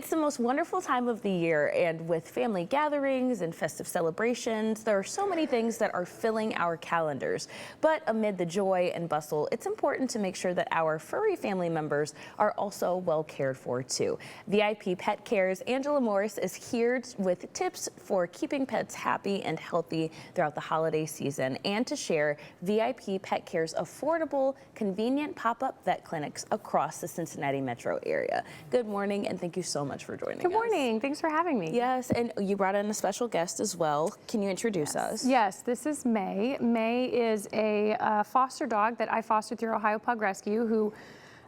It's the most wonderful time of the year, and with family gatherings and festive celebrations, there are so many things that are filling our calendars. But amid the joy and bustle, it's important to make sure that our furry family members are also well cared for too. VIP Pet Care's Angela Morris is here with tips for keeping pets happy and healthy throughout the holiday season, and to share VIP Pet Care's affordable, convenient pop-up vet clinics across the Cincinnati metro area. Good morning, and thank you so much for joining us. Good morning. Thanks for having me. Yes, and you brought in a special guest as well. Can you introduce us? Yes, this is May. May is a foster dog that I fostered through Ohio Pug Rescue, who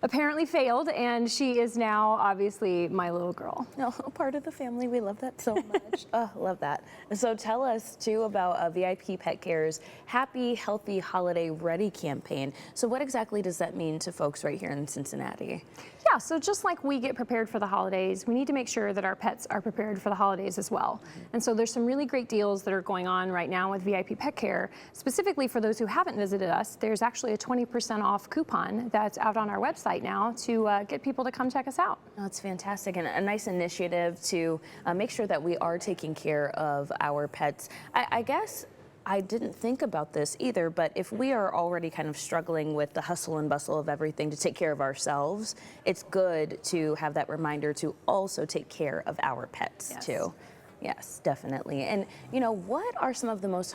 apparently failed, and she is now obviously my little girl. No, part of the family. We love that so much. Oh, love that. So tell us too about VIP Pet Care's Happy, Healthy, Holiday Ready campaign. So what exactly does that mean to folks right here in Cincinnati? Yeah, so just like we get prepared for the holidays, we need to make sure that our pets are prepared for the holidays as well. And so there's some really great deals that are going on right now with VIP Pet Care. Specifically for those who haven't visited us, there's actually a 20% off coupon that's out on our website now to get people to come check us out. Oh, it's fantastic, and a nice initiative to make sure that we are taking care of our pets. I guess I didn't think about this either, but if we are already kind of struggling with the hustle and bustle of everything to take care of ourselves, it's good to have that reminder to also take care of our pets too. Yes, definitely. And you know, what are some of the most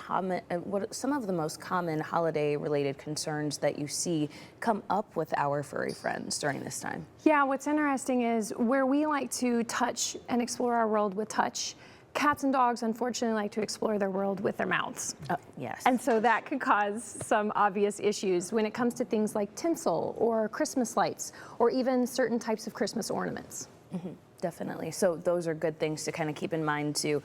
common holiday-related concerns that you see come up with our furry friends during this time? Yeah, what's interesting is where we like to touch and explore our world with touch, cats and dogs unfortunately like to explore their world with their mouths. Yes. And so that could cause some obvious issues when it comes to things like tinsel or Christmas lights or even certain types of Christmas ornaments. Mm-hmm. Definitely. So those are good things to kind of keep in mind, to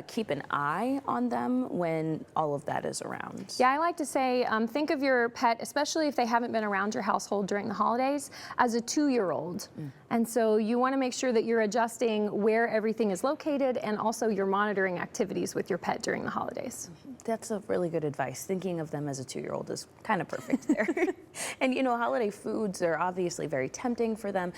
keep an eye on them when all of that is around. Yeah, I like to say, think of your pet, especially if they haven't been around your household during the holidays, as a 2-year-old. And so you want to make sure that you're adjusting where everything is located, and also you're monitoring activities with your pet during the holidays. That's a really good advice. Thinking of them as a 2-year-old is kind of perfect there. And you know, holiday foods are obviously very tempting for them.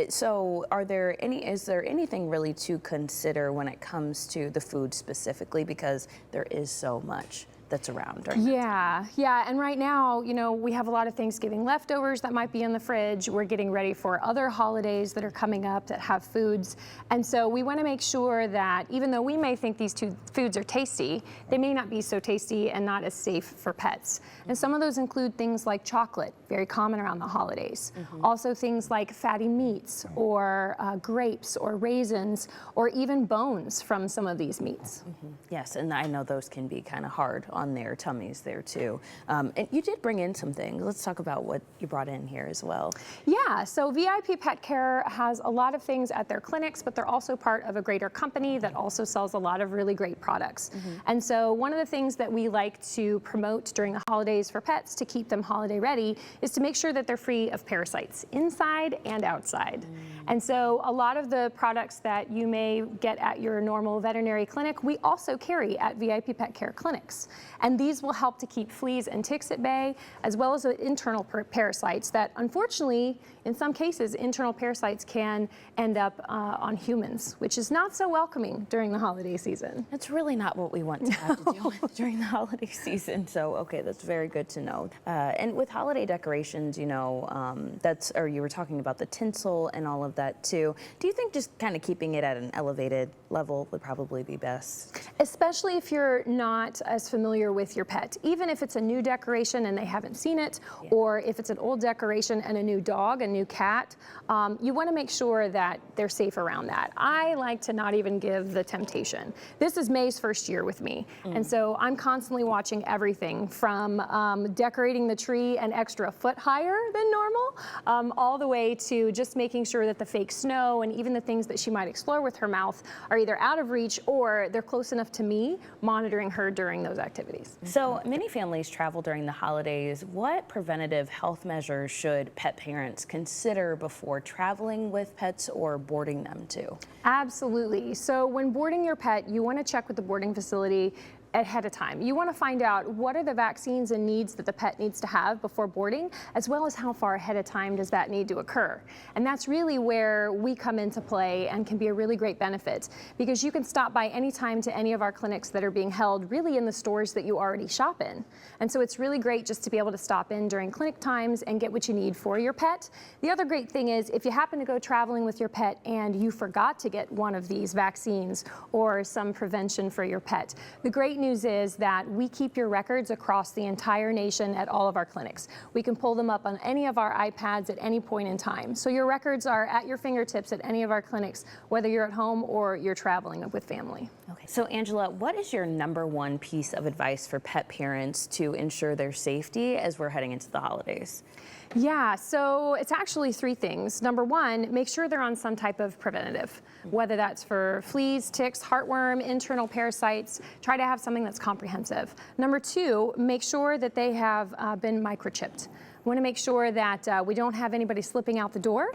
So is there anything really to consider when it comes to the food specifically, because there is so much that's around during that time? Yeah, and right now, you know, we have a lot of Thanksgiving leftovers that might be in the fridge. We're getting ready for other holidays that are coming up that have foods. And so we want to make sure that even though we may think these two foods are tasty, they may not be so tasty and not as safe for pets. And some of those include things like chocolate, very common around the holidays. Also things like fatty meats or grapes or raisins or even bones from some of these meats. Yes, and I know those can be kind of hard on their tummies there too. And you did bring in some things. Let's talk about what you brought in here as well. Yeah, so VIP Pet Care has a lot of things at their clinics, but they're also part of a greater company that also sells a lot of really great products. And so one of the things that we like to promote during the holidays for pets to keep them holiday ready is to make sure that they're free of parasites inside and outside. And so a lot of the products that you may get at your normal veterinary clinic, we also carry at VIP Pet Care clinics. And these will help to keep fleas and ticks at bay, as well as internal parasites that, unfortunately, in some cases, internal parasites can end up on humans, which is not so welcoming during the holiday season. It's really not what we want to have to deal with during the holiday season. So, okay, that's very good to know. And with holiday decorations, you know, you were talking about the tinsel and all of that too. Do you think just kind of keeping it at an elevated level would probably be best? Especially if you're not as familiar with your pet. Even if it's a new decoration and they haven't seen it, or if it's an old decoration and a new dog, a new cat, you want to make sure that they're safe around that. I like to not even give the temptation. This is May's first year with me, and so I'm constantly watching everything from decorating the tree an extra foot higher than normal, all the way to just making sure that the fake snow and even the things that she might explore with her mouth are either out of reach or they're close enough to me, monitoring her during those activities. So many families travel during the holidays. What preventative health measures should pet parents consider before traveling with pets or boarding them too? Absolutely. So when boarding your pet, you want to check with the boarding facility ahead of time. You want to find out what are the vaccines and needs that the pet needs to have before boarding, as well as how far ahead of time does that need to occur. And that's really where we come into play and can be a really great benefit, because you can stop by anytime to any of our clinics that are being held really in the stores that you already shop in. And so it's really great just to be able to stop in during clinic times and get what you need for your pet. The other great thing is if you happen to go traveling with your pet and you forgot to get one of these vaccines or some prevention for your pet, the great news is that we keep your records across the entire nation at all of our clinics. We can pull them up on any of our iPads at any point in time. So your records are at your fingertips at any of our clinics, whether you're at home or you're traveling with family. Okay, so Angela, what is your #1 piece of advice for pet parents to ensure their safety as we're heading into the holidays? Yeah, so it's actually 3 things. Number 1, make sure they're on some type of preventative, whether that's for fleas, ticks, heartworm, internal parasites. Try to have something that's comprehensive. Number 2, make sure that they have been microchipped. We want to make sure that we don't have anybody slipping out the door.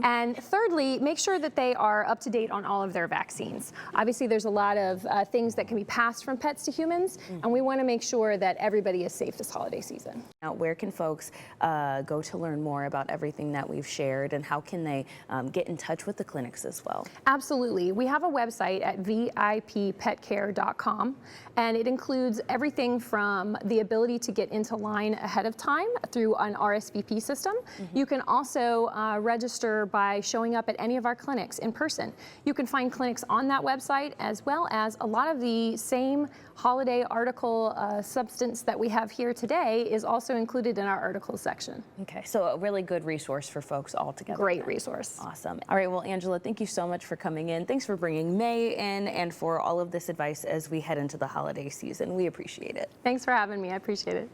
And thirdly, make sure that they are up to date on all of their vaccines. Obviously, there's a lot of things that can be passed from pets to humans, and we want to make sure that everybody is safe this holiday season. Now, where can folks go to learn more about everything that we've shared, and how can they get in touch with the clinics as well? Absolutely. We have a website at vippetcare.com, and it includes everything from the ability to get into line ahead of time through an RSVP system. You can also register by showing up at any of our clinics in person. You can find clinics on that website, as well as a lot of the same holiday article substance that we have here today is also included in our articles section. Okay, so a really good resource for folks all together. Great resource. Awesome. All right, well, Angela, thank you so much for coming in. Thanks for bringing May in and for all of this advice as we head into the holiday season. We appreciate it. Thanks for having me. I appreciate it.